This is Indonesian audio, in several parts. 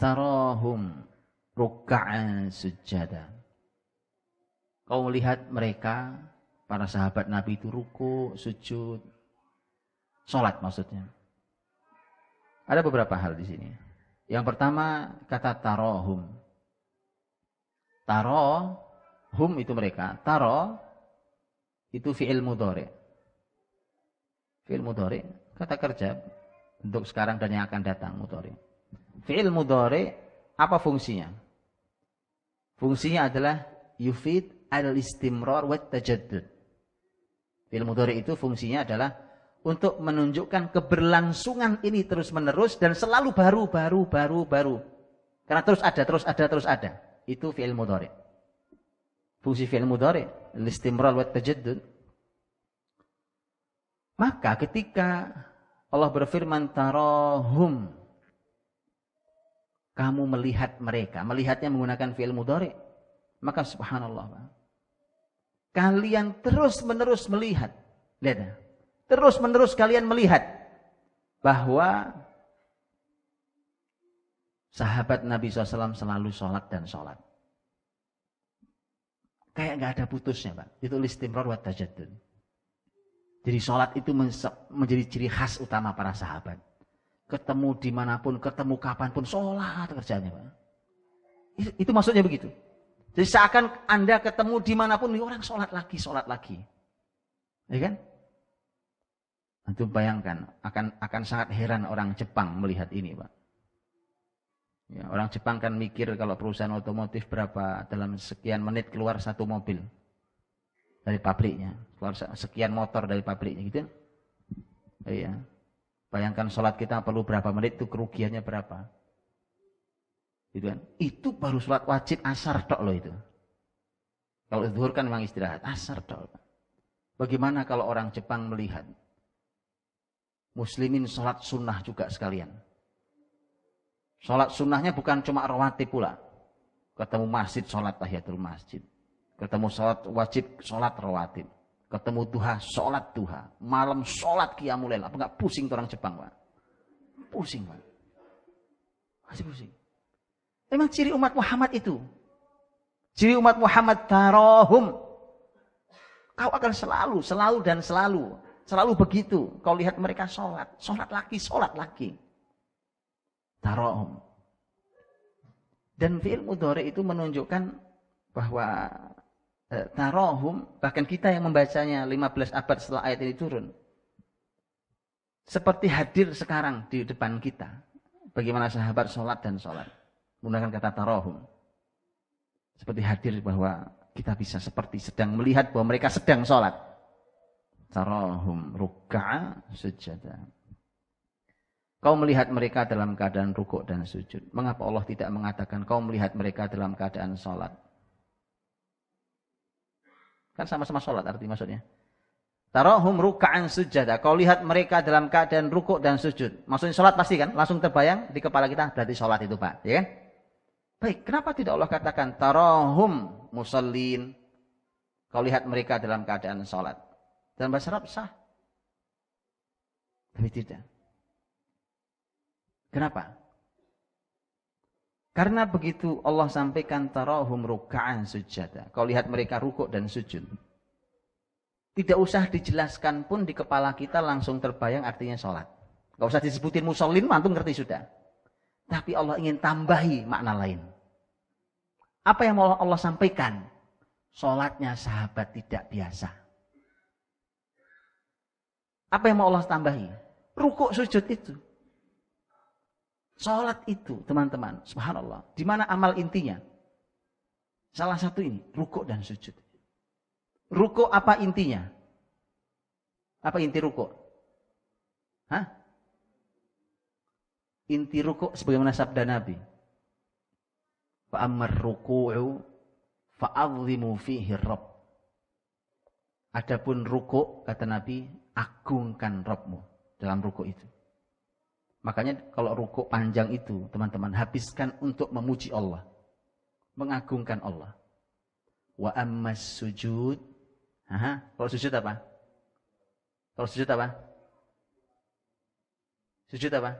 tarahum ruk'an sujada. Kau melihat mereka, para sahabat Nabi itu ruku, sujud, salat maksudnya. Ada beberapa hal di sini. Yang pertama kata tarahum. Tarahum itu mereka. Taro itu fi'il mudhari. Fi'il mudhari kata kerja untuk sekarang dan yang akan datang mudhari. Fi'il mudhari apa fungsinya? Fungsinya adalah yufid al-istimrar wa tajaddud. Fi'il mudhari itu fungsinya adalah untuk menunjukkan keberlangsungan ini terus-menerus dan selalu baru. Karena terus ada. Itu fi'il mudhari. Fungsi fi'il mudhari, al-istimrar wa tajaddud. Maka ketika Allah berfirman tarahum, kamu melihat mereka, melihatnya menggunakan fi'il mudhari, maka subhanallah, kalian terus-menerus melihat. Lihat, terus-menerus kalian melihat bahwa sahabat Nabi SAW selalu sholat dan sholat. Kayak nggak ada putusnya, Pak. Itu istimrar wa tajaddud. Jadi sholat itu menjadi ciri khas utama para sahabat. Ketemu dimanapun, ketemu kapanpun, sholat kerjanya, Pak. Itu maksudnya begitu. Jadi seakan Anda ketemu dimanapun, orang sholat lagi. Ya kan? Antum bayangkan, akan sangat heran orang Jepang melihat ini, Pak. Ya, orang Jepang kan mikir kalau perusahaan otomotif berapa dalam sekian menit keluar satu mobil dari pabriknya, keluar sekian motor dari pabriknya, gitu. Iya. Bayangkan sholat kita perlu berapa menit, itu kerugiannya berapa. Gitu kan? Itu baru sholat wajib asar tok loh itu. Kalau zuhur kan memang istirahat, asar tok. Bagaimana kalau orang Jepang melihat muslimin sholat sunnah juga sekalian. Sholat sunnahnya bukan cuma rawatib pula. Ketemu masjid sholat tahiyatul masjid. Ketemu sholat wajib sholat rawatib. Ketemu duha sholat duha. Malam sholat qiyamul lail. Apa enggak pusing orang Jepang, Pak? Pusing, Pak. Masih pusing. Memang ciri umat Muhammad itu. Ciri umat Muhammad tarahum. Kau akan selalu dan selalu begitu. Kau lihat mereka sholat lagi. Tarahum. Dan fi'il mudhari itu menunjukkan bahwa tarahum, bahkan kita yang membacanya 15 abad setelah ayat ini turun, seperti hadir sekarang di depan kita. Bagaimana sahabat sholat dan sholat. Menggunakan kata tarahum. Seperti hadir bahwa kita bisa seperti sedang melihat bahwa mereka sedang sholat. Tarahum ruk'a sujada. Kau melihat mereka dalam keadaan rukuk dan sujud. Mengapa Allah tidak mengatakan kau melihat mereka dalam keadaan sholat? Kan sama-sama sholat arti maksudnya. Tarahum ruk'an sujada. Kau lihat mereka dalam keadaan rukuk dan sujud. Maksudnya sholat pasti kan? Langsung terbayang di kepala kita berarti sholat itu, Pak. Ya kan? Baik, kenapa tidak Allah katakan tarahum musallin? Kau lihat mereka dalam keadaan sholat. Dan bahasa Arab sah. Tapi tidak. Kenapa? Karena begitu Allah sampaikan tarahum ruk'an sujada. Kau lihat mereka rukuk dan sujud. Tidak usah dijelaskan pun di kepala kita langsung terbayang artinya sholat. Gak usah disebutin musallin, antum ngerti sudah. Tapi Allah ingin tambahi makna lain. Apa yang mau Allah sampaikan? Sholatnya sahabat tidak biasa. Apa yang mau Allah tambahi? Rukuk sujud itu. Sholat itu, teman-teman, subhanallah. Di mana amal intinya? Salah satu ini, rukuk dan sujud. Rukuk apa intinya? Apa inti rukuk? Hah? Inti rukuk sebagaimana sabda Nabi. Fa'ammar ruku'u fa'azimu fihi rabb. Adapun rukuk, kata Nabi, agungkan Rabbmu dalam rukuk itu. Makanya kalau rukuk panjang itu, teman-teman, habiskan untuk memuji Allah. Mengagungkan Allah. Wa ammas sujud. Kalau sujud apa? Kalau sujud apa? Sujud apa?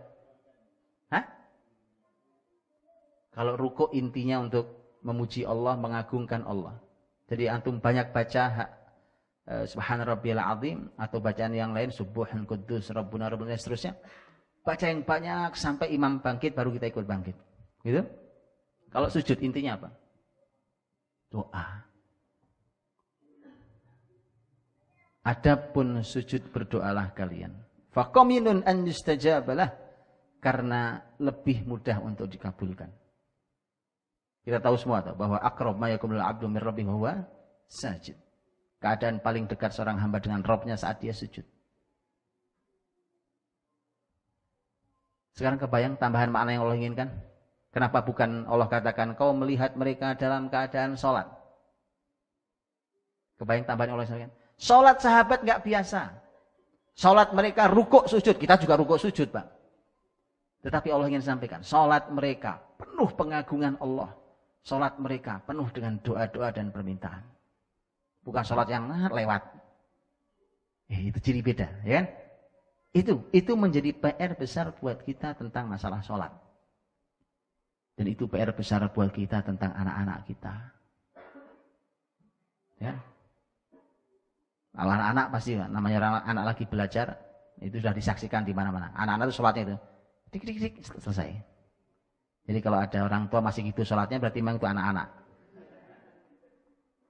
Kalau ruku intinya untuk memuji Allah, mengagungkan Allah. Jadi antum banyak baca Subhana Rabbiyal Azim atau bacaan yang lain Subuhun Quddus Rabbuna Rabbuna dan seterusnya. Baca yang banyak sampai imam bangkit baru kita ikut bangkit. Gitu? Kalau sujud intinya apa? Doa. Adapun sujud berdoalah kalian. Faqaminun an yustajabalah, karena lebih mudah untuk dikabulkan. Kita tahu semua tahu bahwa aqrab ma yakunul 'abdu min rabbih huwa sajid. Keadaan paling dekat seorang hamba dengan Rabbnya saat dia sujud. Sekarang kebayang tambahan makna yang Allah inginkan? Kenapa bukan Allah katakan kau melihat mereka dalam keadaan sholat? Kebayang tambahan Allah inginkan? Sholat sahabat nggak biasa. Sholat mereka rukuk sujud. Kita juga rukuk sujud, Pak. Tetapi Allah ingin sampaikan, sholat mereka penuh pengagungan Allah. Sholat mereka penuh dengan doa-doa dan permintaan. Bukan sholat yang lewat. Itu ciri beda, ya kan? Itu menjadi PR besar buat kita tentang masalah sholat. Dan itu PR besar buat kita tentang anak-anak kita. Ya. Anak-anak pasti, namanya anak lagi belajar, itu sudah disaksikan di mana-mana. Anak-anak itu sholatnya itu, dik, selesai. Jadi kalau ada orang tua masih gitu sholatnya, berarti memang itu anak-anak.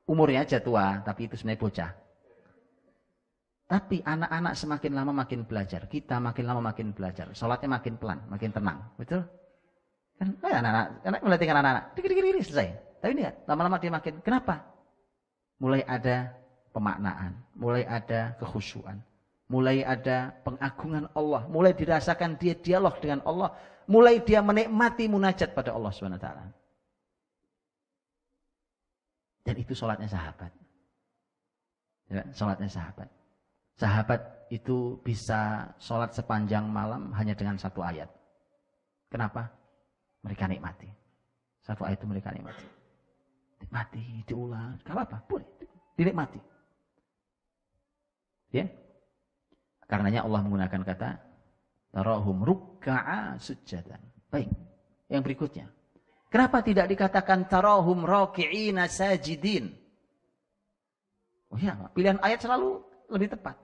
Umurnya aja tua, tapi itu sebenarnya bocah. Tapi anak-anak semakin lama makin belajar. Kita makin lama makin belajar. Sholatnya makin pelan, makin tenang. Betul? Kan anak-anak melatih anak-anak. Dik, selesai. Tapi ini lama-lama dia makin. Kenapa? Mulai ada pemaknaan. Mulai ada kekhusyuan. Mulai ada pengagungan Allah. Mulai dirasakan dia dialog dengan Allah. Mulai dia menikmati munajat pada Allah SWT. Dan itu sholatnya sahabat. Ya, sholatnya sahabat. Sahabat itu bisa sholat sepanjang malam hanya dengan satu ayat. Kenapa? Mereka nikmati. Satu ayat itu mereka nikmati. Nikmati, diulang, gak apa-apa, boleh. Dinikmati. Ya. Karenanya Allah menggunakan kata tarahum rukka'a sujjadan. Baik. Yang berikutnya. Kenapa tidak dikatakan tarahum raki'ina sajidin? Oh ya, pilihan ayat selalu lebih tepat.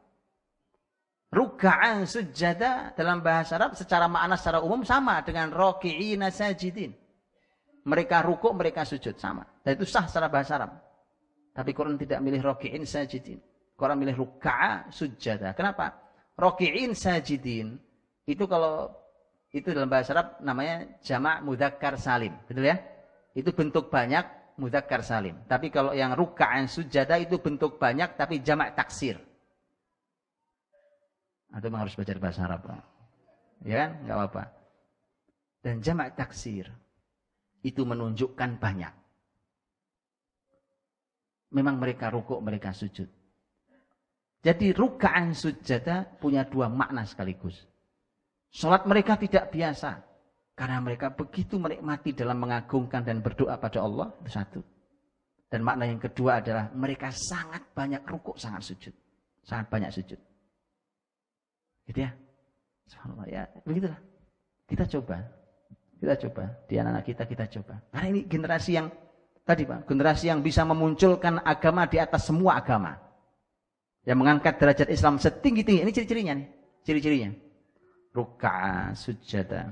Rukka'an sujjada dalam bahasa Arab secara makna secara umum sama dengan raki'ina sajidin. Mereka rukuk, mereka sujud sama. Dan itu sah secara bahasa Arab. Tapi Quran tidak milih raki'in sajidin. Quran milih rukka'a sujjada. Kenapa? Raki'in sajidin itu kalau itu dalam bahasa Arab namanya jamak mudzakkar salim, betul ya? Itu bentuk banyak mudzakkar salim. Tapi kalau yang rukka'an sujada itu bentuk banyak tapi jamak taksir. Atau memang harus belajar bahasa Arab, Pak. Ya kan? Enggak apa-apa. Dan jamak taksir itu menunjukkan banyak. Memang mereka rukuk, mereka sujud. Jadi rukka'an sujada punya dua makna sekaligus. Salat mereka tidak biasa. Karena mereka begitu menikmati dalam mengagungkan dan berdoa pada Allah. Itu satu. Dan makna yang kedua adalah mereka sangat banyak rukuk, sangat sujud. Sangat banyak sujud. Gitu ya. Subhanallah ya. Begitulah. Kita coba. Kita coba. Di anak-anak kita coba. Karena ini generasi yang tadi Pak. Generasi yang bisa memunculkan agama di atas semua agama. Yang mengangkat derajat Islam setinggi-tinggi. Ini ciri-cirinya nih. Ciri-cirinya. Ruk'a sujada.